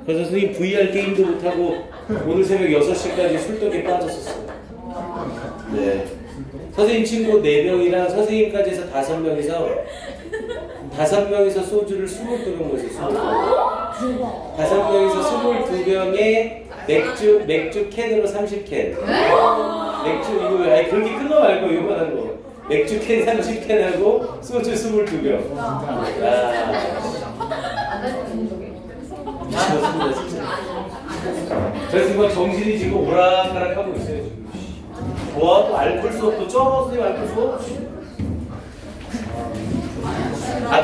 그래서 선생님 VR 게임도 못하고 오늘 새벽 6시까지 술독에 빠졌었어요. 네. 선생님 친구 4명이랑 선생님까지 해서 5명이서 소주를 22병 마셨어요. 5명이서 22병에 맥주 캔으로 30캔. 맥주 이거 아니 그렇게 큰 거 말고 이거만한 거. 맥주 캔 30캔하고 소주 22병. 미쳤습니다 진짜. 그래서 막 정신이 지금 오락가락하고 있어요 지금. 와, 또 알콜 수업도 쩔었어요, 알콜 수업.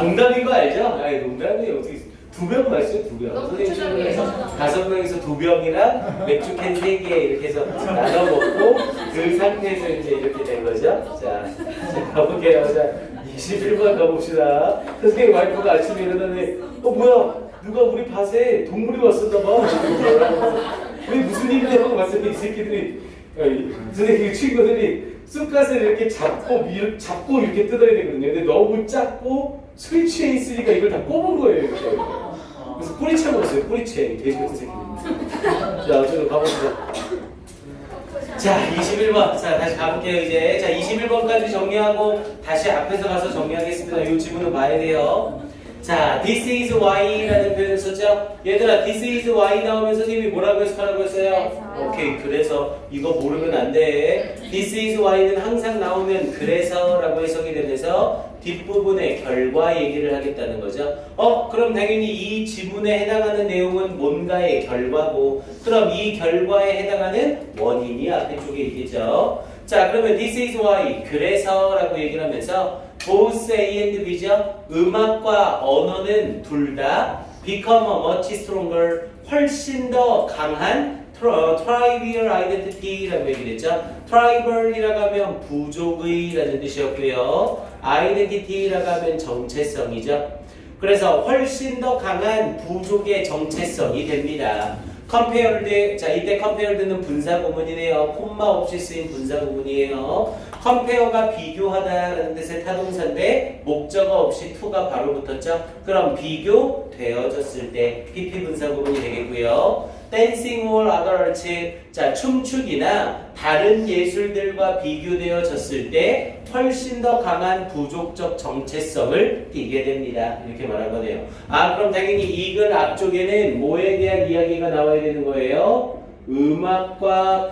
농담인 거 알죠? 아니, 농담이에요. 어떻게 2병 마셨어요? 2병. 선생님 친구에서 5명에서 2병이랑 맥주 캔 3개 이렇게 해서 나눠 먹고 그 상태에서 이제 이렇게 된 거죠. 자, 가볼게요. 자, 21번 가봅시다. 선생님 와이프가 아침에 일어나는데, 뭐야? 누가 우리 밭에 동물이 왔었나 봐. 왜 무슨 일이 하고 봤더니 이 새끼들이 선생님 친구들이 쑥갓을 이렇게 잡고 이렇게 뜯어야 되거든요. 근데 너무 작고 스위치에 있으니까 이걸 다 꼽은 거예요. 이렇게. 그래서 뿌리채 먹었어요. 뿌리채. 돼지 같은 새끼들. 자, 어쨌든 가봅시다. 자, 21번. 자, 다시 가볼게요, 이제. 자, 21번까지 정리하고 다시 앞에서 가서 정리하겠습니다. 이 지문은 봐야 돼요. 자, this is why라는 표현을 썼죠? 얘들아, this is why 나오면 선생님이 뭐라고 해석하라고 했어요? 오케이, 그래서 이거 모르면 안 돼. this is why는 항상 나오면 그래서라고 해석이 되면서 뒷부분에 결과 얘기를 하겠다는 거죠. 그럼 당연히 이 지문에 해당하는 내용은 뭔가의 결과고, 그럼 이 결과에 해당하는 원인이 앞에 쪽에 있겠죠. 자, 그러면 this is why, 그래서라고 얘기를 하면서 both A and B죠. 음악과 언어는 둘 다 become a much stronger, 훨씬 더 강한 tribal identity라고 얘기를 했죠. tribal이라고 하면 부족의라는 뜻이었고요. identity라고 하면 정체성이죠. 그래서 훨씬 더 강한 부족의 정체성이 됩니다. compared, 자 이때 compared는 분사구문이네요. 콤마 없이 쓰인 분사구문이에요. compare가 비교하다라는 뜻의 타동사인데 목적어 없이 to가 바로 붙었죠. 그럼 비교되어졌을 때 PP 분사구문이 되겠고요. dancing or other arts, 자 춤추기나 다른 예술들과 비교되어졌을 때 훨씬 더 강한 부족적 정체성을 띠게 됩니다. 이렇게 말한 거네요. 그럼 당연히 이글 앞쪽에는 뭐에 대한 이야기가 나와야 되는 거예요? 음악과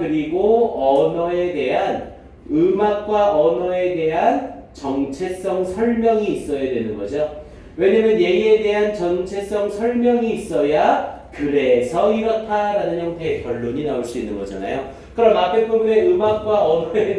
언어에 대한 정체성 설명이 있어야 되는 거죠. 왜냐면 얘에 대한 정체성 설명이 있어야 그래서 이렇다라는 형태의 결론이 나올 수 있는 거잖아요. 그럼 앞에 부분에 음악과 언어에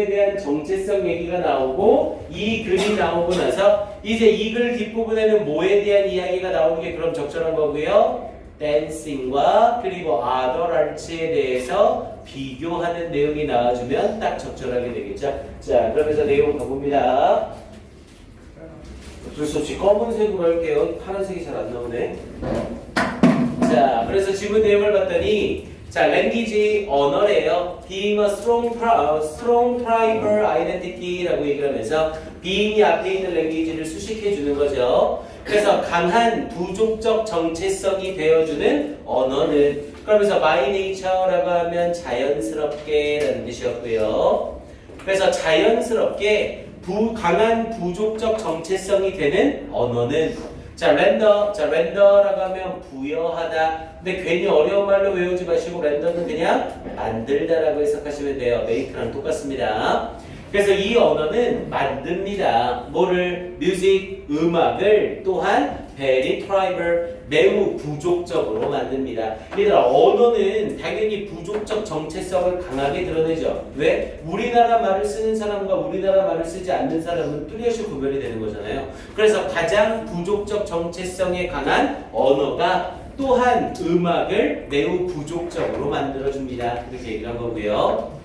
대한 정체성 얘기가 나오고 이 글이 나오고 나서 이제 이 글 뒷부분에는 뭐에 대한 이야기가 나오는 게 그럼 적절한 거고요. 댄싱과 그리고 other arts에 대해서 비교하는 내용이 나와주면 딱 적절하게 되겠죠. 자, 그러면서 내용 가봅니다. 어쩔 수 없이 검은색으로 할게요. 파란색이 잘 안 나오네. 자, 그래서 지문 내용을 봤더니 자, language, 언어래요. being a strong tribal identity라고 얘기를 하면서 being이 앞에 있는 language를 수식해 주는 거죠. 그래서 강한 부족적 정체성이 되어주는 언어는 그러면서 by nature라고 하면 자연스럽게 라는 뜻이었고요. 그래서 자연스럽게 강한 부족적 정체성이 되는 언어는 렌더라고 하면 부여하다. 근데 괜히 어려운 말로 외우지 마시고 렌더는 그냥 만들다라고 해석하시면 돼요. make랑 똑같습니다. 그래서 이 언어는 만듭니다. 뭐를? 뮤직, 음악을 또한 very tribal, 매우 부족적으로 만듭니다. 얘들아, 언어는 당연히 부족적 정체성을 강하게 드러내죠. 왜? 우리나라 말을 쓰는 사람과 우리나라 말을 쓰지 않는 사람은 뚜렷이 구별이 되는 거잖아요. 그래서 가장 부족적 정체성에 강한 언어가 또한 음악을 매우 부족적으로 만들어줍니다. 이렇게 얘기를 한 거고요.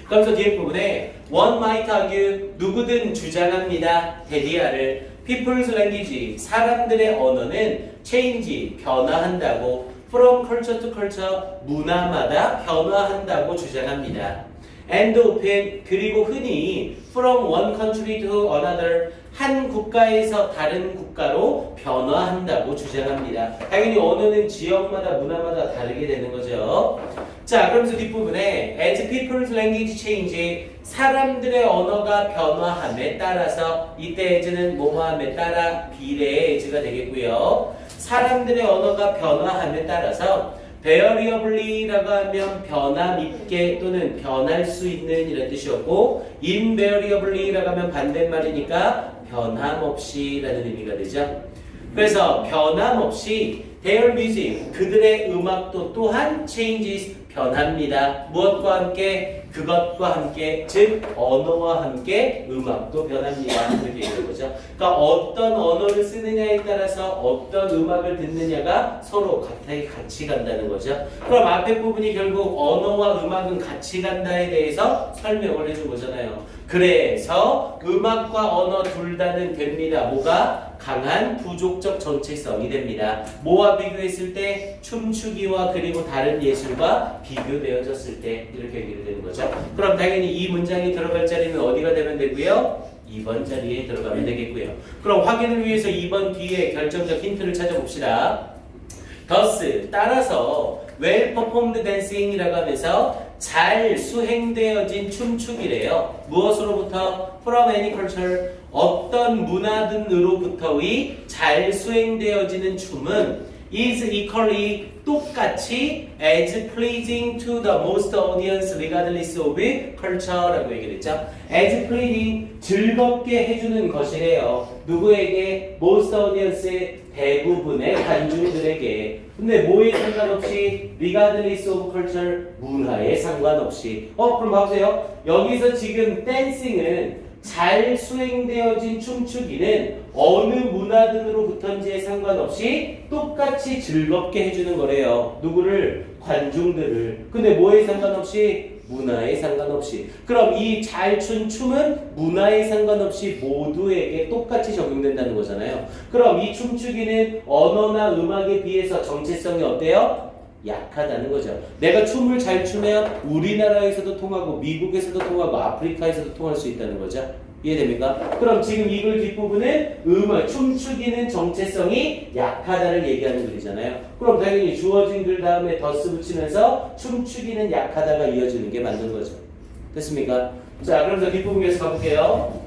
그러면서 뒤에 부분에 one might argue, 누구든 주장합니다. 데디아를 people's language, 사람들의 언어는 change, 변화한다고 from culture to culture, 문화마다 변화한다고 주장합니다. and often, 그리고 흔히 from one country to another, 한 국가에서 다른 국가로 변화한다고 주장합니다. 당연히 언어는 지역마다 문화마다 다르게 되는 거죠. 자, 그러면서 뒷부분에 as people's language change, 사람들의 언어가 변화함에 따라서, 이때 as는 뭐뭐함에 따라 비례의 as가 되겠고요. 사람들의 언어가 변화함에 따라서 variably라고 하면 변함 있게 또는 변할 수 있는 이런 뜻이었고, invariably라고 하면 반대말이니까 변함없이 라는 의미가 되죠. 그래서 변함없이 their music, 그들의 음악도 또한 changes, 변합니다. 무엇과 함께? 그것과 함께, 즉 언어와 함께 음악도 변합니다. 이렇게 얘기하는 거죠. 그러니까 어떤 언어를 쓰느냐에 따라서 어떤 음악을 듣느냐가 서로 같이 간다는 거죠. 그럼 앞에 부분이 결국 언어와 음악은 같이 간다에 대해서 설명을 해준 거잖아요. 그래서 음악과 언어 둘 다는 됩니다. 뭐가? 강한 부족적 정체성이 됩니다. 뭐와 비교했을 때? 춤추기와 그리고 다른 예술과 비교되어졌을 때 이렇게 얘기를 되는 거죠. 그럼 당연히 이 문장이 들어갈 자리는 어디가 되면 되고요? 2번 자리에 들어가면 되겠고요. 그럼 확인을 위해서 2번 뒤에 결정적 힌트를 찾아봅시다. thus, 따라서 well performed dancing이라고 하면서 잘 수행되어진 춤추기래요. 무엇으로부터? From any culture, 어떤 문화든으로부터의 잘 수행되어지는 춤은 is equally, 똑같이 as pleasing to the most audience regardless of culture라고 얘기했죠. as pleasing, 즐겁게 해주는 것이래요. 누구에게? most audience, 대부분의 관중들에게. 근데 뭐에 상관없이? regardless of culture, 문화에 상관없이. 그럼 봐보세요. 여기서 지금 댄싱은 잘 수행되어진 춤추기는 어느 문화든으로부터인지에 상관없이 똑같이 즐겁게 해주는 거래요. 누구를? 관중들을. 근데 뭐에 상관없이? 문화에 상관없이. 그럼 이 잘 춘 춤은 문화에 상관없이 모두에게 똑같이 적용된다는 거잖아요. 그럼 이 춤추기는 언어나 음악에 비해서 정체성이 어때요? 약하다는 거죠. 내가 춤을 잘 추면 우리나라에서도 통하고 미국에서도 통하고 아프리카에서도 통할 수 있다는 거죠. 이해됩니까? 그럼 지금 이글 뒷부분은 음악, 춤추기는 정체성이 약하다를 얘기하는 글이잖아요. 그럼 당연히 주어진 글 다음에 더스 붙이면서 춤추기는 약하다가 이어지는 게 맞는 거죠. 됐습니까? 자, 그럼 뒷부분 계속 가볼게요.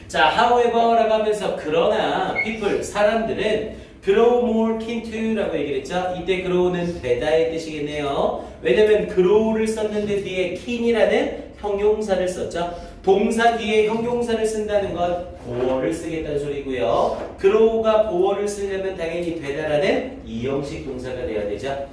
자, however라고 하면서 그러나 people, 사람들은 grow more keen to라고 얘기를 했죠. 이때 grow는 되다의 뜻이겠네요. 왜냐면 grow를 썼는데 뒤에 keen이라는 형용사를 썼죠. 동사 뒤에 형용사를 쓴다는 건 보어를 쓰겠다는 소리고요. grow가 보어를 쓰려면 당연히 되다라는 이형식 동사가 돼야 되죠.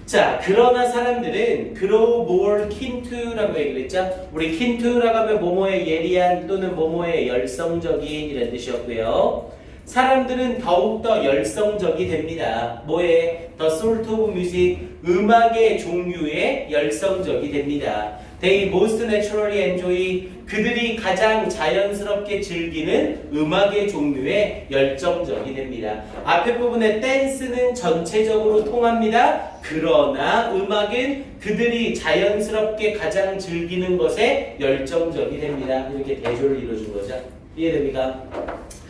자, 그러나 사람들은 grow more keen to라고 얘기를 했죠. 우리 keen to라고 하면 뭐뭐에 예리한 또는 뭐뭐에 열성적인 이런 뜻이었고요. 사람들은 더욱더 열성적이 됩니다. 뭐에? The sort of music, 음악의 종류에 열성적이 됩니다. They most naturally enjoy, 그들이 가장 자연스럽게 즐기는 음악의 종류에 열정적이 됩니다. 앞에 부분에 댄스는 전체적으로 통합니다. 그러나 음악은 그들이 자연스럽게 가장 즐기는 것에 열정적이 됩니다. 이렇게 대조를 이루어준 거죠. 이해됩니까?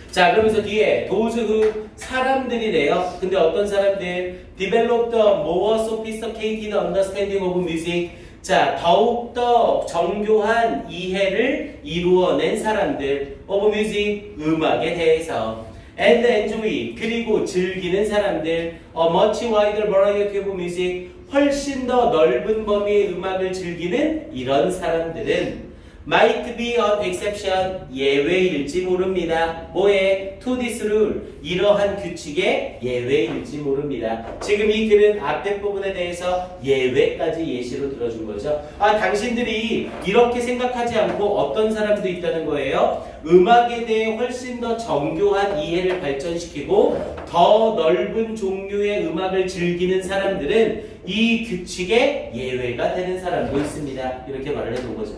자, 그러면서 뒤에 those who, 사람들이래요. 근데 어떤 사람들? develop the more sophisticated understanding of music. 자, 더욱더 정교한 이해를 이루어낸 사람들. of music, 음악에 대해서. and enjoy, 그리고 즐기는 사람들. a much wider variety of music, 훨씬 더 넓은 범위의 음악을 즐기는 이런 사람들은 might be an exception, 예외일지 모릅니다. 뭐에? to this rule, 이러한 규칙의 예외일지 모릅니다. 지금 이 글은 앞에 부분에 대해서 예외까지 예시로 들어준 거죠. 당신들이 이렇게 생각하지 않고 어떤 사람도 있다는 거예요. 음악에 대해 훨씬 더 정교한 이해를 발전시키고 더 넓은 종류의 음악을 즐기는 사람들은 이 규칙의 예외가 되는 사람도 있습니다. 이렇게 말을 해놓은 거죠.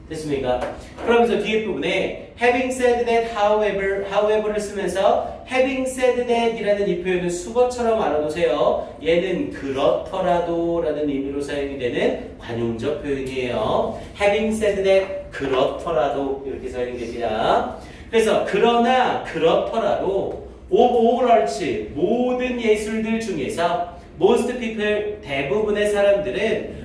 됐습니까? 그러면서 뒤에 부분에 having said that, however를 쓰면서 having said that 이라는 이 표현은 수거처럼 알아두세요. 얘는 그렇더라도 라는 의미로 사용이 되는 관용적 표현이에요. having said that, 그렇더라도 이렇게 사용이 됩니다. 그래서 그러나 그렇더라도 of all arts 모든 예술들 중에서 most people 대부분의 사람들은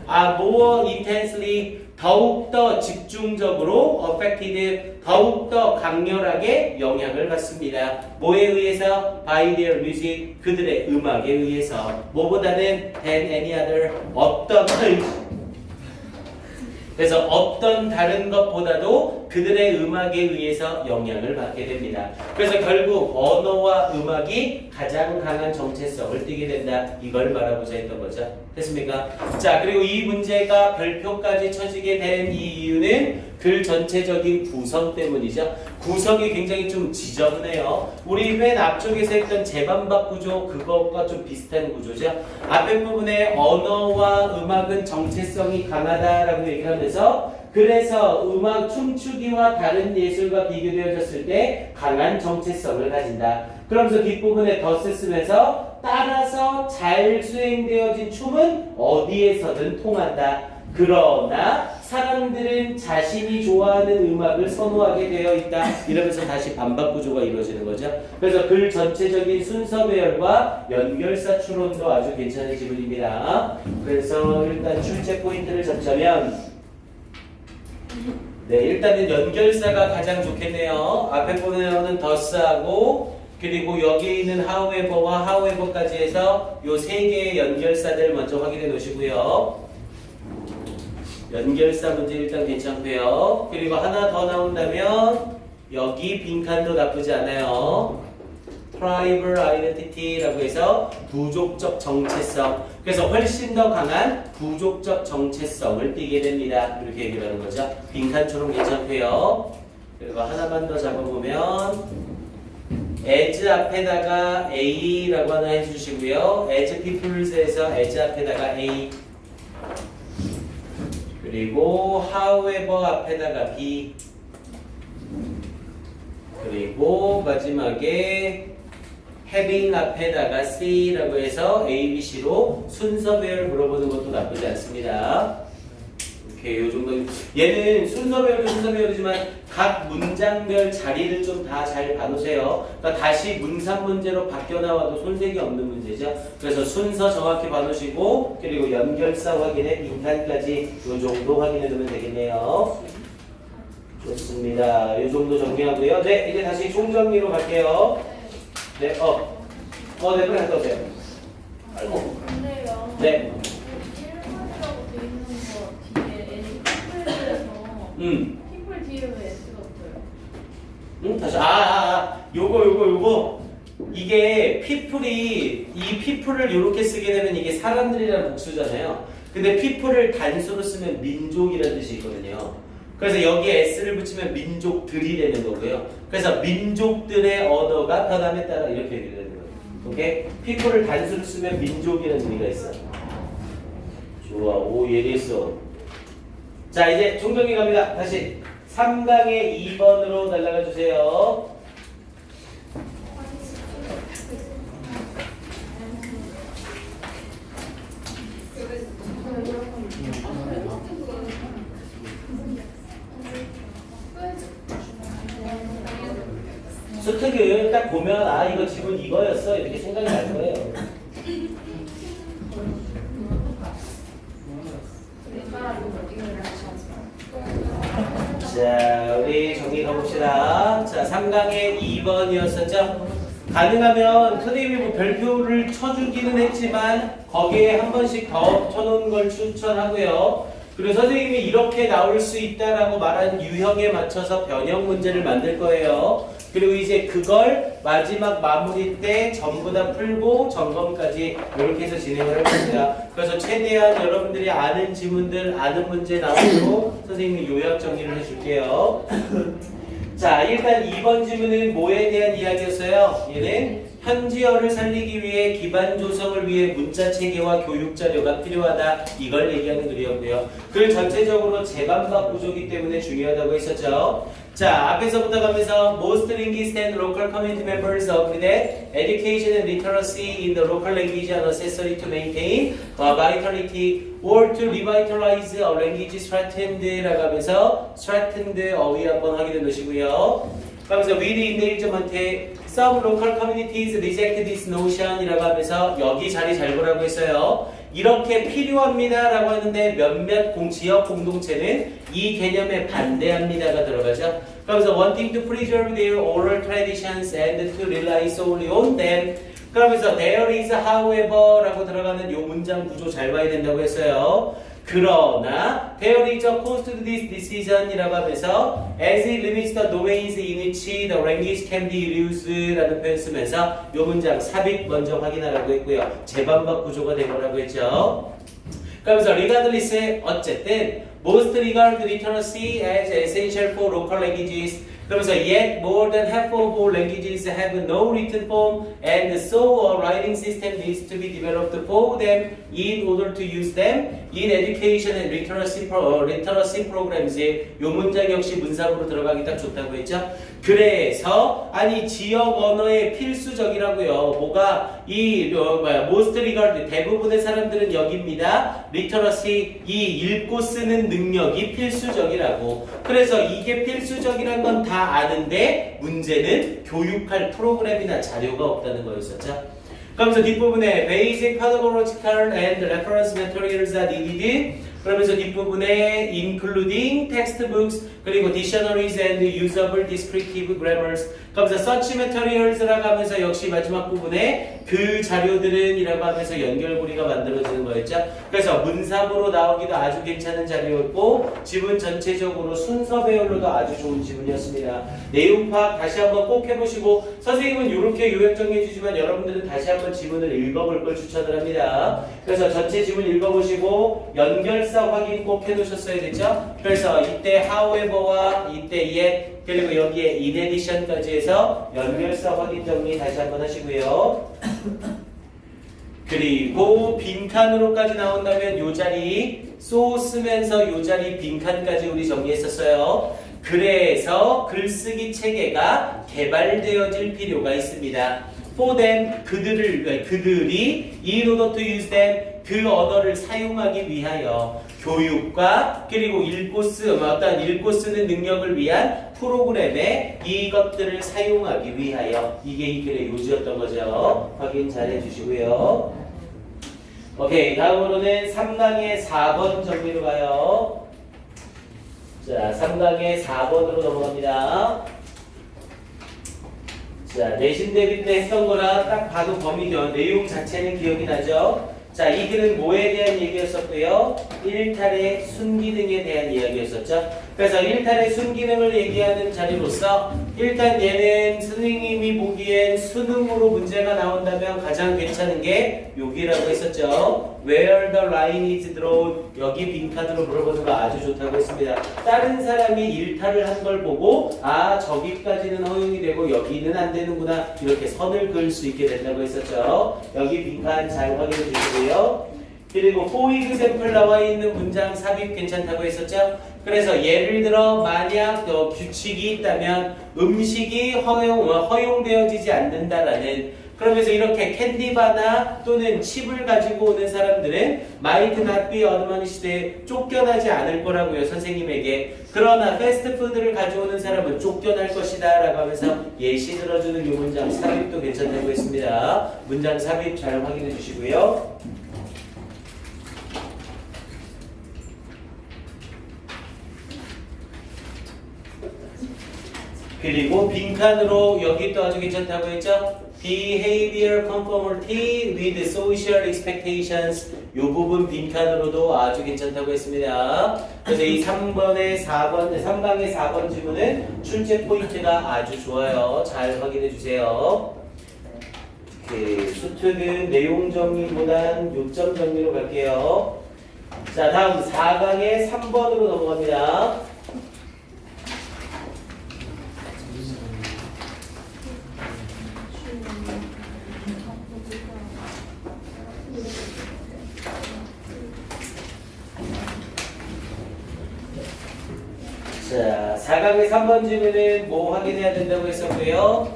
are more intensely 더욱더 집중적으로 affected 더욱더 강렬하게 영향을 받습니다. 뭐에 의해서? by their music 그들의 음악에 의해서 뭐보다는 than any other 그래서 어떤 다른 것보다도 그들의 음악에 의해서 영향을 받게 됩니다. 그래서 결국 언어와 음악이 가장 강한 정체성을 띠게 된다. 이걸 말하고자 했던 거죠. 됐습니까? 자, 그리고 이 문제가 별표까지 쳐지게 된 이 이유는 글 전체적인 구성 때문이죠. 구성이 굉장히 좀 지저분해요. 우리 맨 앞쪽에서 했던 재반박 구조 그것과 좀 비슷한 구조죠. 앞에 부분에 언어와 음악은 정체성이 강하다라고 얘기하면서 그래서 음악 춤추기와 다른 예술과 비교되어졌을 때 강한 정체성을 가진다. 그러면서 뒷부분에 덧을 쓰면서 따라서 잘 수행되어진 춤은 어디에서든 통한다. 그러나 사람들은 자신이 좋아하는 음악을 선호하게 되어 있다. 이러면서 다시 반박 구조가 이루어지는 거죠. 그래서 글 전체적인 순서 배열과 연결사 추론도 아주 괜찮은 지문입니다. 그래서 일단 출제 포인트를 잡자면 네, 일단은 연결사가 가장 좋겠네요. 앞에 보면은 더스하고 그리고 여기 있는 however와 however까지 해서 요 세 개의 연결사들 먼저 확인해 놓으시고요. 연결사 문제 일단 괜찮고요. 그리고 하나 더 나온다면 여기 빈칸도 나쁘지 않아요. tribal identity라고 해서 부족적 정체성. 그래서 훨씬 더 강한 부족적 정체성을 띠게 됩니다. 이렇게 얘기를 하는 거죠. 빈칸처럼 괜찮고요. 그리고 하나만 더 잡아보면 as 앞에다가 a라고 하나 해주시고요. as peoples에서 as 앞에다가 a 그리고 however 앞에다가 b 그리고 마지막에 having 앞에다가 c라고 해서 a, b, c로 순서 배열 물어보는 것도 나쁘지 않습니다. 이렇게 요 정도. 얘는 순서 배열도 순서 배열이지만 각 문장별 자리를 좀 다 잘 봐놓으세요. 그러니까 다시 문산 문제로 바뀌어 나와도 손색이 없는 문제죠. 그래서 순서 정확히 봐놓으시고 그리고 연결사 확인에 빈칸까지 요 정도 확인해 두면 되겠네요. 좋습니다. 요 정도 정리하고요. 네, 이제 다시 총정리로 갈게요. 네, 네, 빨리 갔다 오세요. 아이고. 근데요. 네. 1번이라고 돼 있는 거 뒤에 피플에서 피플 뒤에 왜 S가 없어요? 다시 요거 이게 피플이 이 피플을 요렇게 쓰게 되면 이게 사람들이라는 복수잖아요. 근데 피플을 단수로 쓰면 민족이라는 뜻이 있거든요. 그래서 여기에 S를 붙이면 민족들이 되는 거고요. 그래서 민족들의 언어가 변함에 따라 이렇게 되는 거예요. 오케이? 피플을 단수로 쓰면 민족이라는 의미가 있어. 좋아, 오 예리했어. 자, 이제 종정리 갑니다. 다시 3강의 2번으로 날아가 주세요. 수특을 딱 보면 이거 지금 이거였어 이렇게 생각이 날 거예요. 자, 우리 정리 가봅시다. 자, 3강의 2번이었었죠. 가능하면 선생님이 뭐 별표를 쳐주기는 했지만 거기에 한 번씩 더 쳐놓은 걸 추천하고요. 그리고 선생님이 이렇게 나올 수 있다라고 말한 유형에 맞춰서 변형 문제를 만들 거예요. 그리고 이제 그걸 마지막 마무리 때 전부 다 풀고 점검까지 이렇게 해서 진행을 할 겁니다. 그래서 최대한 여러분들이 아는 지문들, 아는 문제 나오도록 선생님이 요약 정리를 해줄게요. 자, 일단 2번 지문은 뭐에 대한 이야기였어요? 얘는 현지어를 살리기 위해 기반 조성을 위해 문자 체계와 교육 자료가 필요하다. 이걸 얘기하는 글이었고요. 글 전체적으로 재반박 구조이기 때문에 중요하다고 했었죠. 자, 앞에서부터 가면서 most linguists and local community members agree that education and literacy in the local language are necessary to maintain vitality or to revitalize a language threatened 라고 하면서 threatened 어휘 한번 확인해 놓으시고요. 그러면서 with engagement, some local communities reject this notion 이라고 하면서 여기 자리 잘 보라고 했어요. 이렇게 필요합니다 라고 하는데 몇몇 지역 공동체는 이 개념에 반대합니다가 들어가죠. 그러면서 wanting to preserve their oral traditions and to rely solely on them. 그러면서 there is however 라고 들어가는 요 문장 구조 잘 봐야 된다고 했어요. 그러나 there is a cost to this decision 이라고 하면서 as it limits the domains in which the language can be used 라는 표현 쓰면서 요 문장 삽입 먼저 확인하라고 했고요. 재반박 구조가 된 거라고 했죠. 그러면서 regardless 어쨌든 most regard literacy as essential for local languages. 그러면서 yet more than half of all languages have no written form and so a writing system needs to be developed for them in order to use them in education and literacy programs. 요 문장 역시 문사부로 들어가기 딱 좋다고 했죠. 그래서 아니 지역 언어의 필수적이라고요. 뭐가 most regard 대부분의 사람들은 여기입니다. literacy 이 읽고 쓰는 능력이 필수적이라고. 그래서 이게 필수적이란 건 다 아는데 문제는 교육할 프로그램이나 자료가 없다는 거였었죠. 그러면서 뒷부분에 basic pedagogical and reference materials are needed. 그러면서 뒷부분에 including textbooks 그리고 dictionaries and usable descriptive grammars. 그러면서 such materials라고 하면서 역시 마지막 부분에 그 자료들은 이라고 하면서 연결고리가 만들어지는 거였죠. 그래서 문사부로 나오기도 아주 괜찮은 자료였고 지문 전체적으로 순서 배열로도 아주 좋은 지문이었습니다. 내용 파악 다시 한번 꼭 해보시고 선생님은 이렇게 요약 정리해 주지만 여러분들은 다시 한번 지문을 읽어볼 걸 추천을 합니다. 그래서 전체 지문 읽어보시고 연결사 확인 꼭 해놓으셨어야 되죠. 그래서 이때 however와 이때 yet 그리고 여기에 in addition까지 해서 연결사 확인 정리 다시 한번 하시고요. 그리고 빈칸으로까지 나온다면 요 자리 so 쓰면서 요 자리 빈칸까지 우리 정리했었어요. 그래서 글쓰기 체계가 개발되어질 필요가 있습니다. for them 그들이 in order to use them 그 언어를 사용하기 위하여 교육과 그리고 읽고 쓰는 능력을 위한 프로그램에 이것들을 사용하기 위하여 이게 이 글의 요지였던 거죠. 확인 잘 해주시고요. 오케이, 다음으로는 3강의 4번 정리로 가요. 자, 3강의 4번으로 넘어갑니다. 자, 내신 대비 때 했던 거라 딱 봐도 내용 자체는 기억이 나죠? 자, 이 글은 뭐에 대한 얘기였었고요? 일탈의 순기능에 대한 이야기였었죠. 그래서 일탈의 순기능을 얘기하는 자리로서 일단 얘는 선생님이 보기엔 수능으로 문제가 나온다면 가장 괜찮은 게 여기라고 했었죠. Where the line is drawn 여기 빈칸으로 물어보는 거 아주 좋다고 했습니다. 다른 사람이 일탈을 한 걸 보고 아 저기까지는 허용이 되고 여기는 안 되는구나 이렇게 선을 그을 수 있게 된다고 했었죠. 여기 빈칸 잘 확인해 주시고요. 그리고 for example 나와 있는 문장 삽입 괜찮다고 했었죠. 그래서 예를 들어 만약 규칙이 있다면 음식이 허용되어지지 않는다라는 그러면서 이렇게 캔디바나 또는 칩을 가지고 오는 사람들은 might not be admonished 쫓겨나지 않을 거라고요 선생님에게. 그러나 패스트푸드를 가져오는 사람은 쫓겨날 것이다 라고 하면서 예시 들어주는 이 문장 삽입도 괜찮다고 했습니다. 문장 삽입 잘 확인해 주시고요. 그리고 빈칸으로 여기 또 아주 괜찮다고 했죠? Behavior conformity with social expectations 이 부분 빈칸으로도 아주 괜찮다고 했습니다. 그래서 이 3강의 4번 지문은 출제 포인트가 아주 좋아요. 잘 확인해 주세요. 수특은 내용 정리보단 요점 정리로 갈게요. 자, 다음 4강의 3번으로 넘어갑니다. 자, 4강의 3번 질문은 뭐 확인해야 된다고 했었고요.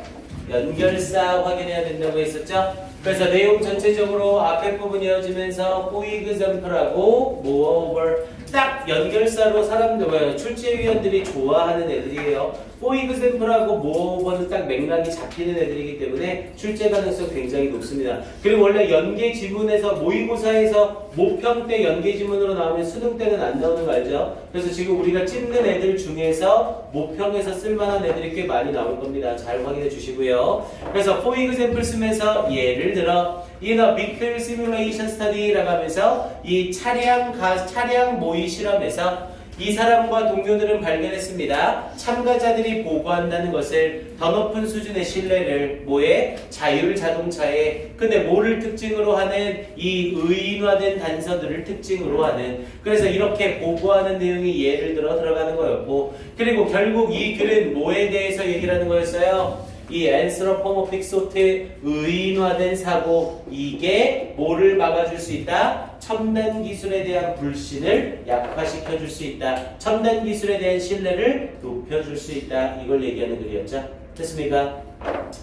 연결사 확인해야 된다고 했었죠. 그래서 내용 전체적으로 앞에 부분 이어지면서 for example하고 moreover 딱 연결사로 사람들 출제위원들이 좋아하는 애들이에요. for example하고 moreover는 딱 맥락이 잡히는 애들이기 때문에 출제 가능성 굉장히 높습니다. 그리고 원래 연계 지문에서 모의고사에서 모평 때 연계 지문으로 나오면 수능 때는 안 나오는 거 알죠? 그래서 지금 우리가 찍는 애들 중에서 모평에서 쓸만한 애들이 꽤 많이 나올 겁니다. 잘 확인해 주시고요. 그래서 for example 쓰면서 예를 들어 in a vehicle simulation study라고 하면서 이 차량 모의 실험에서 이 사람과 동료들은 발견했습니다. 참가자들이 보고한다는 것을 더 높은 수준의 신뢰를 뭐에? 자율 자동차에 근데 뭐를 특징으로 하는 이 의인화된 단서들을 특징으로 하는 그래서 이렇게 보고하는 내용이 예를 들어 들어가는 거였고 그리고 결국 이 글은 뭐에 대해서 얘기를 하는 거였어요? 이 anthropomorphic sort 의인화된 사고 이게 뭐를 막아줄 수 있다? 첨단 기술에 대한 불신을 약화시켜 줄 수 있다. 첨단 기술에 대한 신뢰를 높여줄 수 있다. 이걸 얘기하는 글이었죠. 됐습니까?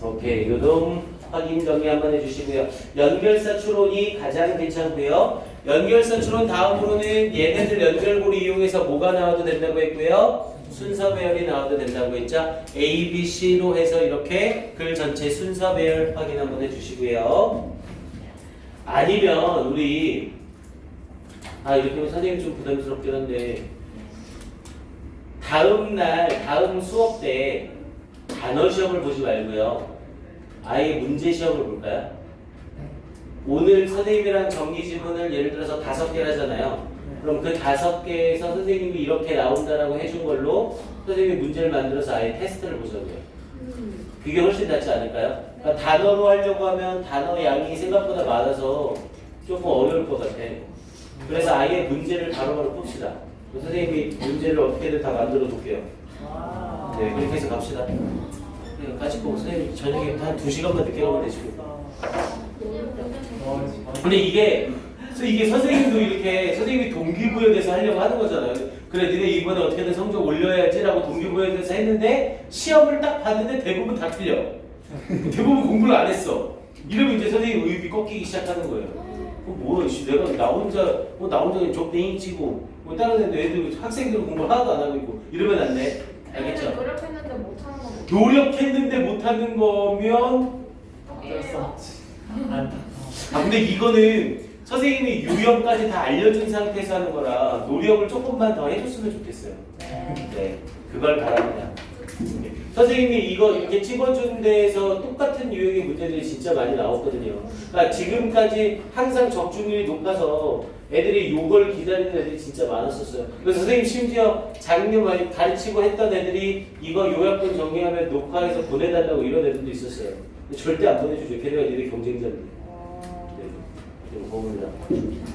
오케이. 요동 확인 정리 한번 해주시고요. 연결사 추론이 가장 괜찮고요. 연결사 추론 다음으로는 얘네들 연결고리 이용해서 뭐가 나와도 된다고 했고요. 순서 배열이 나와도 된다고 했죠. A, B, C로 해서 이렇게 글 전체 순서 배열 확인 한번 해주시고요. 아니면 우리 이렇게 하면 선생님 좀 부담스럽긴 한데 다음 수업 때 단어 시험을 보지 말고요. 아예 문제 시험을 볼까요? 오늘 선생님이랑 정리 지문을 예를 들어서 5개를 하잖아요. 그럼 그 5개에서 선생님이 이렇게 나온다라고 해준 걸로 선생님이 문제를 만들어서 아예 테스트를 보자고요. 그게 훨씬 낫지 않을까요? 그러니까 단어로 하려고 하면 단어 양이 생각보다 많아서 조금 어려울 것 같아. 그래서 아예 문제를 바로바로 풉시다. 선생님이 문제를 어떻게든 다 만들어 볼게요. 네, 그렇게 해서 갑시다. 네, 같이 보고 선생님 저녁에 한 2시간만 늦게 가면 되시고. 근데 이게 선생님도 이렇게 선생님이 동기부여돼서 하려고 하는 거잖아요. 그래 니네 이번에 어떻게든 성적 올려야지라고 동기부여돼서 했는데 시험을 딱 봤는데 대부분 다 틀려. 대부분 공부를 안 했어. 이러면 이제 선생님 의욕이 꺾이기 시작하는 거예요. 내가 나 혼자 좁땡이 치고 다른 애들 학생들은 공부를 하나도 안 하고 있고 이러면 안 돼. 알겠죠? 노력했는데 못하는 건 노력했는데 못하는 거면 근데 이거는 선생님이 유형까지 다 알려준 상태에서 하는 거라 노력을 조금만 더 해줬으면 좋겠어요. 네, 그걸 바랍니다. 선생님이 이거 이렇게 찍어준 데에서 똑같은 유형의 문제들이 진짜 많이 나왔거든요. 그러니까 지금까지 항상 적중률이 높아서 애들이 요걸 기다리는 애들이 진짜 많았었어요. 그래서 선생님 심지어 작년 많이 가르치고 했던 애들이 이거 요약본 정리하면 녹화해서 보내달라고 이런 애들도 있었어요. 근데 절대 안 보내주죠. 걔네가 니네 경쟁자인데. 좀 고민이다.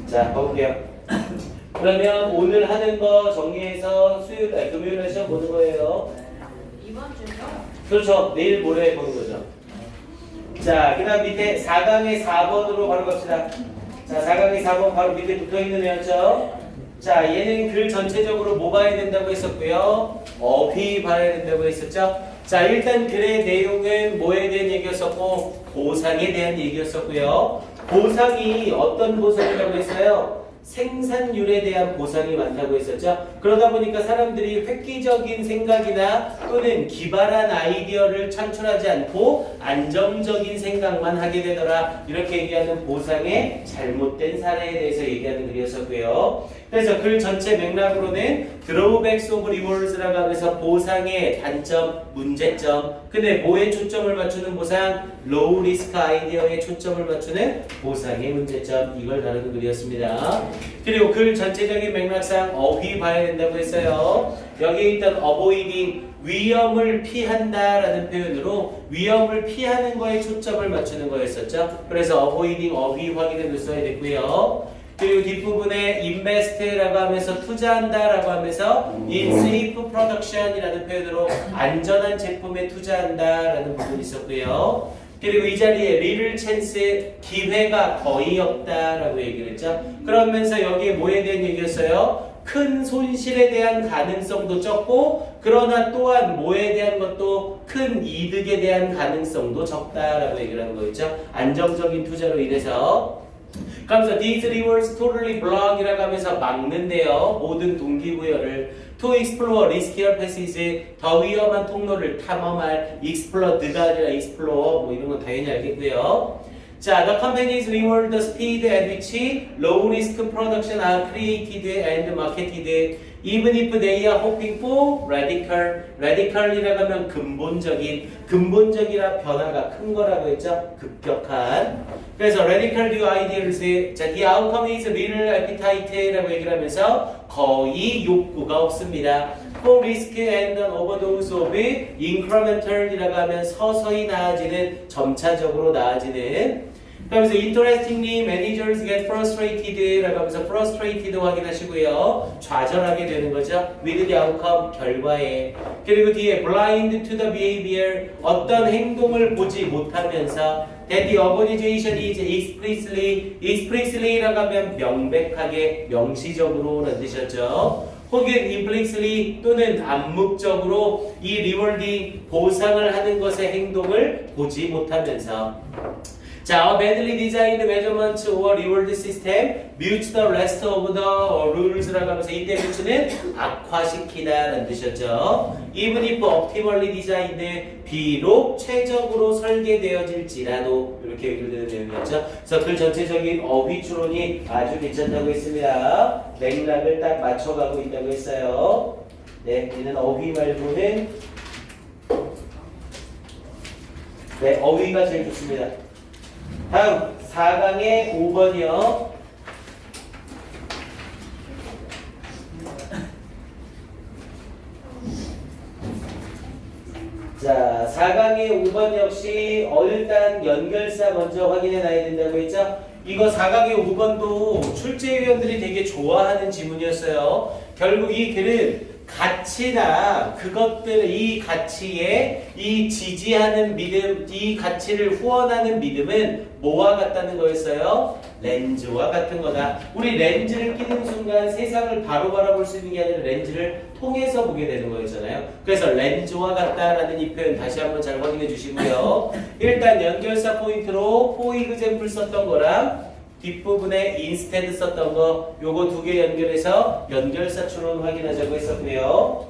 자, 가볼게요. 그러면 오늘 하는 거 정리해서 금요일에 시험 보는 거예요. 이번 주죠? 그렇죠. 내일 모레 보는 거죠. 자, 그 다음 밑에 4강의 4번으로 바로 갑시다. 자, 4강의 4번 바로 밑에 붙어있는 애였죠. 자, 얘는 글 전체적으로 뭐 봐야 된다고 했었고요. 어휘 봐야 된다고 했었죠. 자, 일단 글의 내용은 뭐에 대한 얘기였었고 보상에 대한 얘기였었고요. 보상이 어떤 보상이라고 했어요? 생산율에 대한 보상이 많다고 했었죠. 그러다 보니까 사람들이 획기적인 생각이나 또는 기발한 아이디어를 창출하지 않고 안정적인 생각만 하게 되더라. 이렇게 얘기하는 보상의 잘못된 사례에 대해서 얘기하는 글이었었고요. 그래서 글 전체 맥락으로는 drawbacks of rewards라고 하면서 보상의 단점, 문제점. 근데 뭐에 초점을 맞추는 보상? low risk 아이디어에 초점을 맞추는 보상의 문제점. 이걸 다루는 글이었습니다. 그리고 글 전체적인 맥락상 어휘 봐야 된다고 했어요. 여기에 있던 avoiding 위험을 피한다라는 표현으로 위험을 피하는 거에 초점을 맞추는 거였었죠. 그래서 avoiding 어휘 확인을 써야 됐고요. 그리고 뒷부분에 invest라고 하면서 투자한다라고 하면서 in safe production이라는 표현으로 안전한 제품에 투자한다라는 부분이 있었고요. 그리고 이 자리에 little chance 기회가 거의 없다라고 얘기를 했죠. 그러면서 여기에 뭐에 대한 얘기였어요? 큰 손실에 대한 가능성도 적고 그러나 또한 뭐에 대한 것도 큰 이득에 대한 가능성도 적다라고 얘기를 하는 거였죠. 안정적인 투자로 인해서 그러면서 these rewards totally block이라고 하면서 막는데요. 모든 동기부여를 to explore riskier passages, 더 위험한 통로를 탐험할 explored가 아니라 explore 뭐 이런 건 당연히 알겠고요. 자, the companies reward the speed at which low risk production are created and marketed, even if they are hoping for radical. radical이라고 하면 근본적이라 변화가 큰 거라고 했죠. 급격한. 그래서 radical new ideas, 자, the outcome is little appetite라고 얘기를 하면서 거의 욕구가 없습니다. for risk and an overdose of incremental이라고 하면 서서히 나아지는, 점차적으로 나아지는. 그러면서 interestingly managers get frustrated라고 하면서 frustrated 확인하시고요. 좌절하게 되는 거죠. with the outcome, 결과에. 그리고 뒤에 blind to the behavior, 어떤 행동을 보지 못하면서 that the organization is explicitly라고 하면 명백하게, 명시적으로라는 뜻이었죠. 혹은 implicitly 또는 암묵적으로 이 rewarding, 보상을 하는 것의 행동을 보지 못하면서. 자, badly designed measurement or reward system mutes the rest of the rules라고 하면서 이때 mute는 악화시키다라는 뜻이었죠. Even if optimally designed, 비록 최적으로 설계되어질지라도, 이렇게 얘기를 되는 내용이었죠. 그래서 그 전체적인 어휘 추론이 아주 괜찮다고 했습니다. 맥락을 딱 맞춰가고 있다고 했어요. 네, 얘는 어휘 말고는 네, 어휘가 제일 좋습니다. 다음 4강의 5번이요. 자, 4강의 5번 역시 일단 연결사 먼저 확인해 놔야 된다고 했죠. 이거 4강의 5번도 출제위원들이 되게 좋아하는 지문이었어요. 결국 이 글은 가치나 그것들, 이 가치에 이 지지하는 믿음, 이 가치를 후원하는 믿음은 뭐와 같다는 거였어요? 렌즈와 같은 거다. 우리 렌즈를 끼는 순간 세상을 바로 바라볼 수 있는 게 아니라 렌즈를 통해서 보게 되는 거였잖아요. 그래서 렌즈와 같다라는 이 표현 다시 한번 잘 확인해 주시고요. 일단 연결사 포인트로 for example 썼던 거랑 뒷부분에 instead 썼던 거, 요거 두 개 연결해서 연결사 추론 확인하자고 했었고요.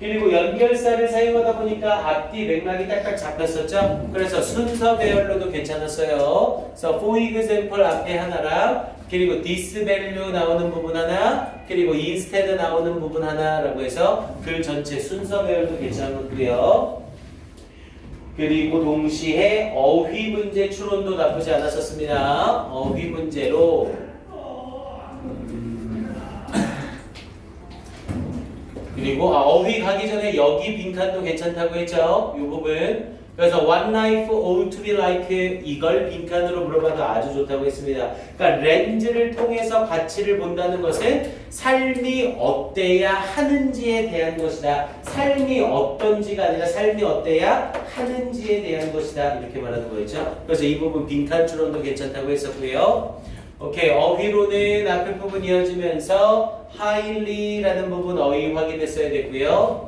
그리고 연결사를 사용하다 보니까 앞뒤 맥락이 딱딱 잡혔었죠. 그래서 순서 배열로도 괜찮았어요. 그래서 for example 앞에 하나랑, 그리고 this value 나오는 부분 하나, 그리고 instead 나오는 부분 하나라고 해서 글 전체 순서 배열도 괜찮았고요. 그리고 동시에 어휘 문제 추론도 나쁘지 않았었습니다. 어휘 문제로 그리고 어휘 가기 전에 여기 빈칸도 괜찮다고 했죠. 이 부분. 그래서 one life ought to be like, 이걸 빈칸으로 물어봐도 아주 좋다고 했습니다. 그러니까 렌즈를 통해서 가치를 본다는 것은 삶이 어때야 하는지에 대한 것이다. 삶이 어떤지가 아니라 삶이 어때야 하는지에 대한 것이다. 이렇게 말하는 거였죠. 그래서 이 부분 빈칸 추론도 괜찮다고 했었고요. 오케이, 어휘로는 앞에 부분 이어지면서 highly라는 부분 어휘 확인했어야 됐고요.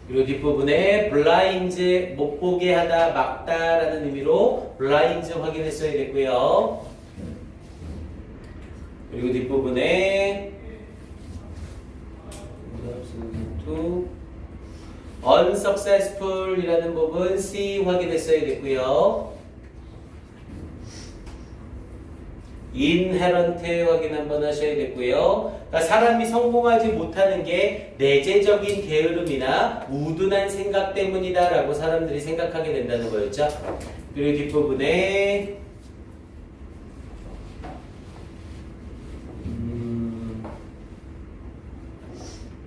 그리고 뒷부분에 blinds, 못 보게 하다, 막다라는 의미로 blinds 확인했어야 됐고요. 그리고 뒷부분에 unsuccessful이라는 부분 C 확인했어야 됐고요. inherent 확인 한번 하셔야 됐고요. 그러니까 사람이 성공하지 못하는 게 내재적인 게으름이나 우둔한 생각 때문이다라고 사람들이 생각하게 된다는 거였죠. 그리고 뒷부분에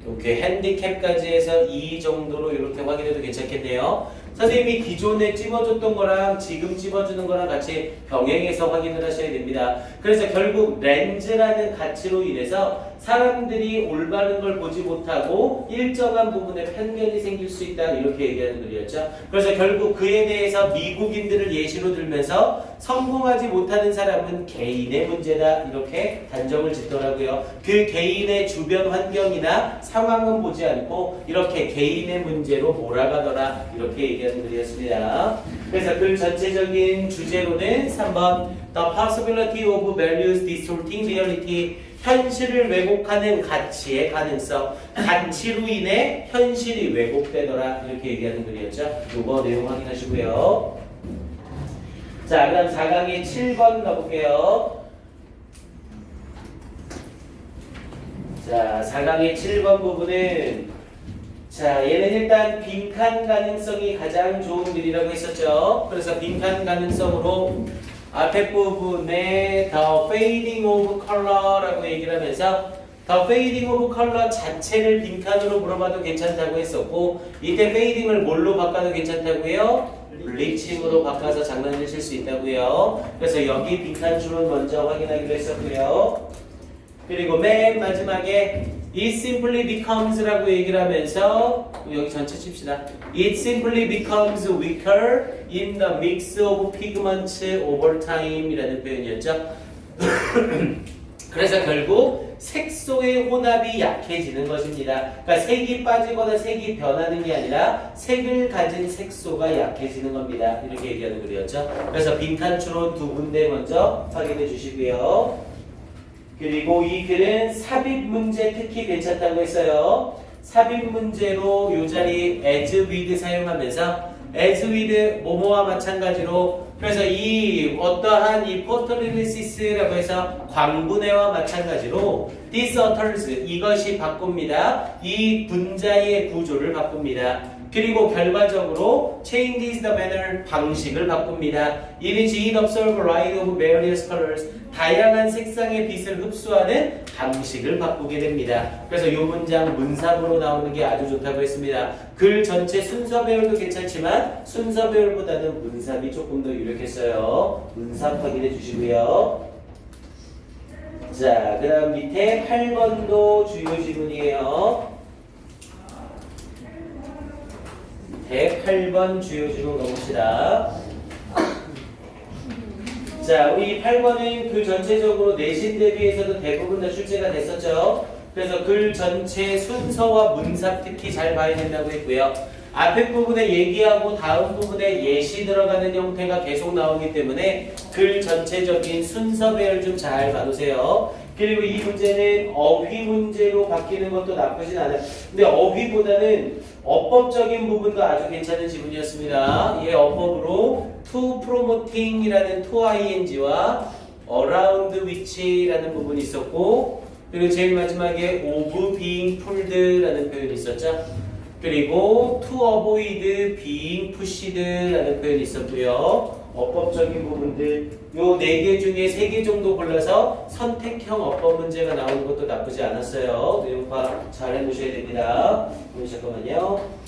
이렇게 핸디캡까지 해서 이 정도로 이렇게 확인해도 괜찮겠네요. 선생님이 기존에 찝어줬던 거랑 지금 찝어주는 거랑 같이 병행해서 확인을 하셔야 됩니다. 그래서 결국 렌즈라는 가치로 인해서 사람들이 올바른 걸 보지 못하고 일정한 부분에 편견이 생길 수 있다, 이렇게 얘기하는 글이었죠. 그래서 결국 그에 대해서 미국인들을 예시로 들면서 성공하지 못하는 사람은 개인의 문제다, 이렇게 단정을 짓더라고요. 그 개인의 주변 환경이나 상황은 보지 않고 이렇게 개인의 문제로 몰아가더라, 이렇게 얘기하는 글이었습니다. 그래서 글 전체적인 주제로는 3번 the possibility of values distorting reality. 현실을 왜곡하는 가치의 가능성. 가치로 인해 현실이 왜곡되더라. 이렇게 얘기하는 글이었죠. 이거 내용 확인하시고요. 자, 그 다음 4강의 7번 가볼게요. 자, 4강의 7번 부분은 자, 얘는 일단 빈칸 가능성이 가장 좋은 글이라고 했었죠. 그래서 빈칸 가능성으로 앞에 부분에 the fading of color라고 얘기를 하면서 the fading of color 자체를 빈칸으로 물어봐도 괜찮다고 했었고 이때 fading을 뭘로 바꿔도 괜찮다고요? 블리칭으로 바꿔서 장난을 칠 수 있다고요. 그래서 여기 빈칸 줄은 먼저 확인하기로 했었고요. 그리고 맨 마지막에 it simply becomes라고 얘기를 하면서 여기 전체 칩시다. It simply becomes weaker in the mix of pigments over time 이라는 표현이었죠. 그래서 결국 색소의 혼합이 약해지는 것입니다. 그러니까 색이 빠지거나 색이 변하는 게 아니라 색을 가진 색소가 약해지는 겁니다. 이렇게 얘기하는 글이었죠. 그래서 빈칸 추론 두 군데 먼저 확인해 주시고요. 그리고 이 글은 삽입 문제 특히 괜찮다고 했어요. 삽입 문제로 이 자리 as with 사용하면서 as with 뭐뭐와 마찬가지로 그래서 이 어떠한 이 포토리시스라고 해서 광분해와 마찬가지로 this alters 이것이 바꿉니다. 이 분자의 구조를 바꿉니다. 그리고 결과적으로 changes the manner 방식을 바꿉니다. It is it observe a variety of various colors 다양한 색상의 빛을 흡수하는 방식을 바꾸게 됩니다. 그래서 이 문장 문사부로 나오는 게 아주 좋다고 했습니다. 글 전체 순서 배열도 괜찮지만 순서 배열보다는 문삽이 조금 더 유력했어요. 문삽 확인해 주시고요. 자, 그 다음 밑에 8번도 주요 지문이에요. 8번 주요 지문 가봅시다. 자, 우리 8번은 글 전체적으로 내신 대비해서도 대부분 다 출제가 됐었죠. 그래서 글 전체 순서와 문삽 특히 잘 봐야 된다고 했고요. 앞에 부분에 얘기하고 다음 부분에 예시 들어가는 형태가 계속 나오기 때문에 글 전체적인 순서 배열 좀 잘 봐두세요. 그리고 이 문제는 어휘 문제로 바뀌는 것도 나쁘진 않아요. 근데 어휘보다는 어법적인 부분도 아주 괜찮은 지문이었습니다. 이 어법으로 to promoting 이라는 to ing와 around which라는 부분이 있었고 그리고 제일 마지막에 of being pulled 라는 표현이 있었죠. 그리고 to avoid being pushed라는 표현이 있었고요. 어법적인 부분들 요 4개 중에 3개 정도 골라서 선택형 어법 문제가 나오는 것도 나쁘지 않았어요. 내용 파악 잘 해놓으셔야 됩니다. 잠깐만요.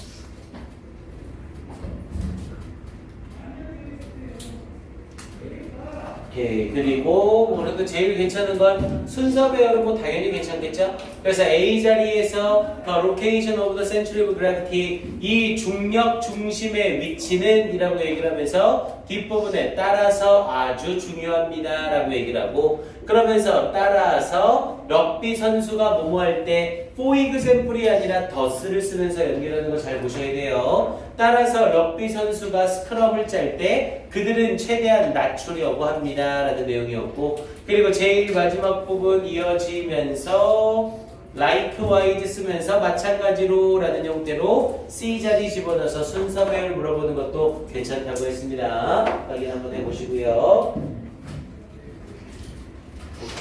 오케이. 그리고 그래도 제일 괜찮은 건 순서 배열은 뭐 당연히 괜찮겠죠? 그래서 A 자리에서 the location of the center of gravity 이 중력 중심의 위치는 이라고 얘기를 하면서 뒷부분에 따라서 아주 중요합니다 라고 얘기를 하고 그러면서 따라서 럭비 선수가 뭐뭐 할 때 for example이 아니라 does를 쓰면서 연결하는 거 잘 보셔야 돼요. 따라서 럭비 선수가 스크럼을 짤 때 그들은 최대한 낮추려고 합니다 라는 내용이었고 그리고 제일 마지막 부분 이어지면서 likewise 쓰면서 마찬가지로 라는 형태로 C 자리 집어넣어서 순서 배열 물어보는 것도 괜찮다고 했습니다. 확인 한번 해보시고요.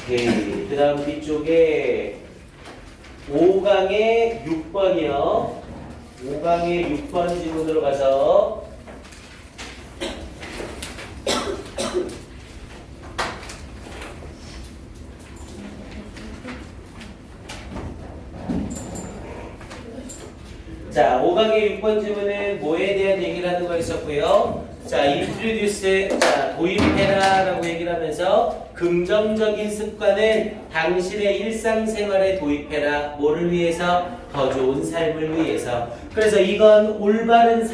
오케이. 그 다음 뒤쪽에 5강의 6번이요. 5강의 6번 지문으로 가서 자, 5강의 6번 지문은 뭐에 대한 얘기를 하는 거 있었고요. 자, introduce, 자, 도입해라 라고 얘기를 하면서 긍정적인 습관은 당신의 일상생활에 도입해라. 뭐를 위해서? 더 좋은 삶을 위해서. 그래서 이건 올바른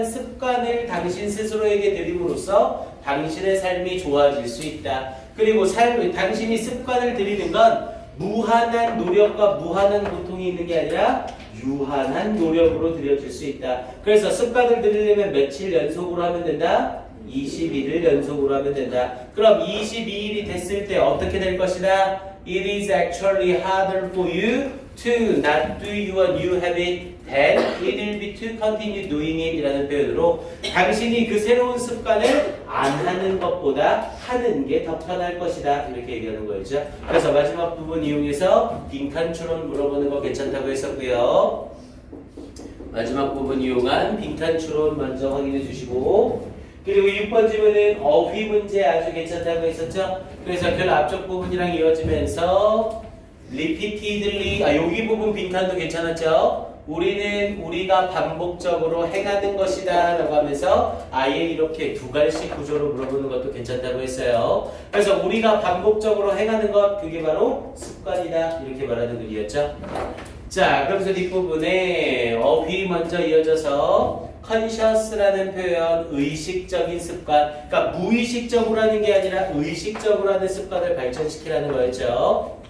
습관을 당신 스스로에게 들임으로써 당신의 삶이 좋아질 수 있다. 그리고 당신이 습관을 들이는 건 무한한 노력과 무한한 고통이 있는 게 아니라 유한한 노력으로 들여질 수 있다. 그래서 습관을 들이려면 며칠 연속으로 하면 된다? 22를 연속으로 하면 된다. 그럼 22일이 됐을 때 어떻게 될 것이다? It is actually harder for you to not do your new habit than it will be to continue doing it 이라는 표현으로 당신이 그 새로운 습관을 안 하는 것보다 하는 게 더 편할 것이다. 이렇게 얘기하는 거였죠. 그래서 마지막 부분 이용해서 빈칸 추론 물어보는 거 괜찮다고 했었고요. 마지막 부분 이용한 빈칸 추론 먼저 확인해 주시고 그리고 6번 질문은 어휘 문제 아주 괜찮다고 했었죠. 그래서 그 앞쪽 부분이랑 이어지면서 repeatedly 여기 부분 빈칸도 괜찮았죠. 우리가 반복적으로 행하는 것이다 라고 하면서 아예 이렇게 두 갈씩 구조로 물어보는 것도 괜찮다고 했어요. 그래서 우리가 반복적으로 행하는 것 그게 바로 습관이다 이렇게 말하는 글이었죠. 자, 그러면서 뒷부분에 어휘 먼저 이어져서 conscious라는 표현, 의식적인 습관, 그러니까 무의식적으로 하는 게 아니라 의식적으로 하는 습관을 발전시키라는 거였죠.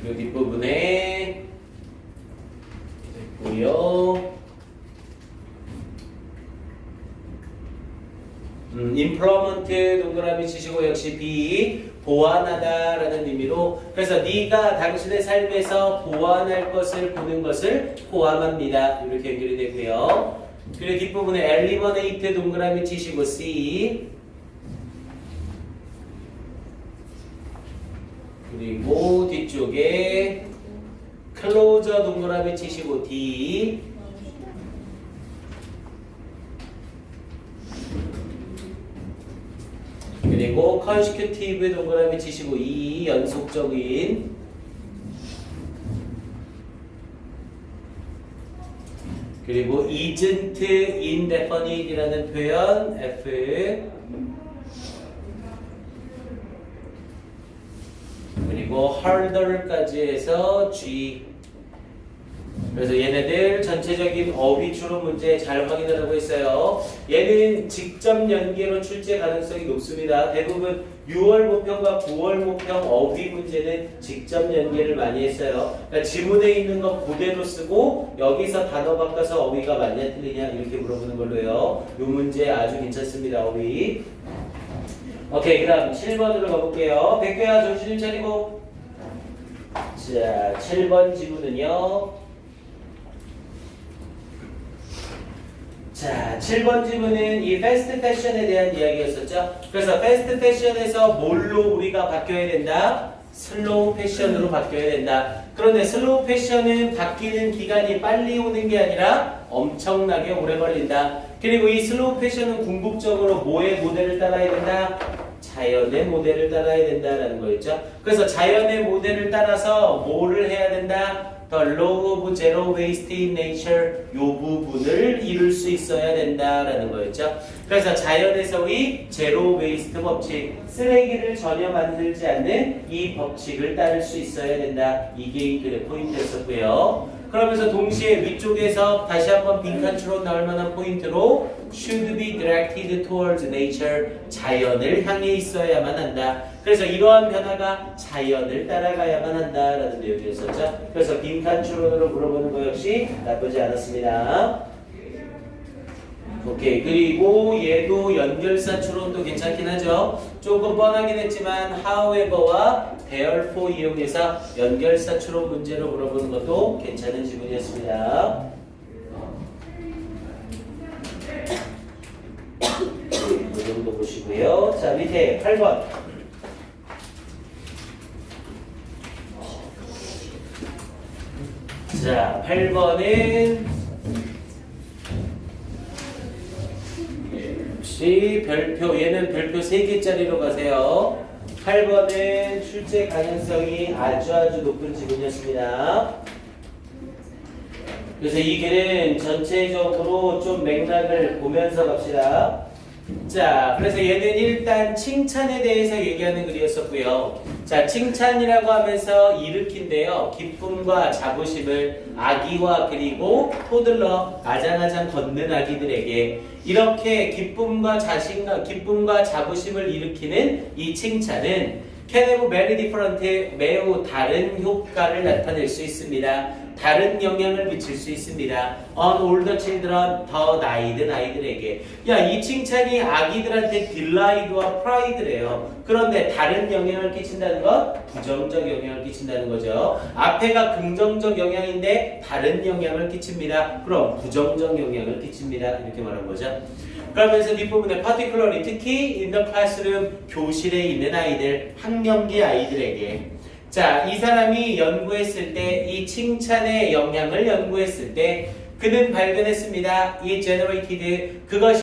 그리고 뒷부분에 됐고요. implement 동그라미 치시고 역시 B 보완하다라는 의미로 그래서 네가 당신의 삶에서 보완할 것을 보는 것을 포함합니다. 이렇게 연결이 되고요. 그리고 뒷부분에 eliminate 동그라미 치시고 C 그리고 뒤쪽에 close 동그라미 치시고 D 그리고 consecutive 동그라미 치시고 이 연속적인 그리고 isn't indefinite 이라는 표현 F 그리고 harder까지 해서 G 그래서 얘네들 전체적인 어휘 추론 문제 잘 확인하라고 했어요. 얘는 직접 연계로 출제 가능성이 높습니다. 대부분 6월 모평과 9월 모평 어휘 문제는 직접 연계를 많이 했어요. 그러니까 지문에 있는 거 그대로 쓰고 여기서 단어 바꿔서 어휘가 맞냐 틀리냐 이렇게 물어보는 걸로 해요. 이 문제 아주 괜찮습니다. 어휘. 오케이, 그다음 7번으로 가볼게요. 백교야 정신 좀 차리고. 자, 7번 지문은요. 자, 7번 질문은 이 패스트 패션에 대한 이야기였었죠. 그래서 패스트 패션에서 뭘로 우리가 바뀌어야 된다? 슬로우 패션으로 바뀌어야 된다. 그런데 슬로우 패션은 바뀌는 기간이 빨리 오는 게 아니라 엄청나게 오래 걸린다. 그리고 이 슬로우 패션은 궁극적으로 뭐의 모델을 따라야 된다? 자연의 모델을 따라야 된다라는 거였죠. 그래서 자연의 모델을 따라서 뭐를 해야 된다? The law of zero waste in nature 이 부분을 이룰 수 있어야 된다라는 거였죠. 그래서 자연에서의 제로 웨이스트 법칙, 쓰레기를 전혀 만들지 않는 이 법칙을 따를 수 있어야 된다. 이게 이 글의 포인트였었고요. 그러면서 동시에 위쪽에서 다시 한번 빈칸 추론 나올 만한 포인트로 should be directed towards nature 자연을 향해 있어야만 한다. 그래서 이러한 변화가 자연을 따라가야만 한다라는 내용이었었죠. 그래서 빈칸 추론으로 물어보는 거 역시 나쁘지 않았습니다. 오케이. 그리고 얘도 연결사 추론도 괜찮긴 하죠. 조금 뻔하긴 했지만 however와 therefore 이용해서 연결사 추론 문제로 물어보는 것도 괜찮은 질문이었습니다. 이 정도 보시고요. 자, 밑에 8번. 자, 8번은 역시 별표, 얘는 별표 3개짜리로 가세요. 8번은 출제 가능성이 아주 높은 지문이었습니다. 그래서 이 글은 전체적으로 좀 맥락을 보면서 갑시다. 자, 그래서 얘는 일단 칭찬에 대해서 얘기하는 글이었었고요. 자, 칭찬이라고 하면서 일으킨데요. 기쁨과 자부심을 아기와 그리고 토들러, 아장아장 걷는 아기들에게 이렇게 기쁨과 자부심을 일으키는 이 칭찬은 can have very different, 매우 다른 효과를 나타낼 수 있습니다. 다른 영향을 미칠 수 있습니다. on older children, 더 나이 든 아이들에게. 야, 이 칭찬이 아기들한테 딜라이드와 프라이드래요. 그런데 다른 영향을 끼친다는 건 부정적 영향을 끼친다는 거죠. 앞에가 긍정적 영향인데 다른 영향을 끼칩니다. 그럼 부정적 영향을 끼칩니다. 이렇게 말한 거죠. 그러면서 뒷부분에 particularly, 특히 in the classroom, 교실에 있는 아이들, 학령기 아이들에게. 자, 이 사람이 연구했을 때, 이 칭찬의 영향을 연구했을 때 그는 발견했습니다. It generated, 그것이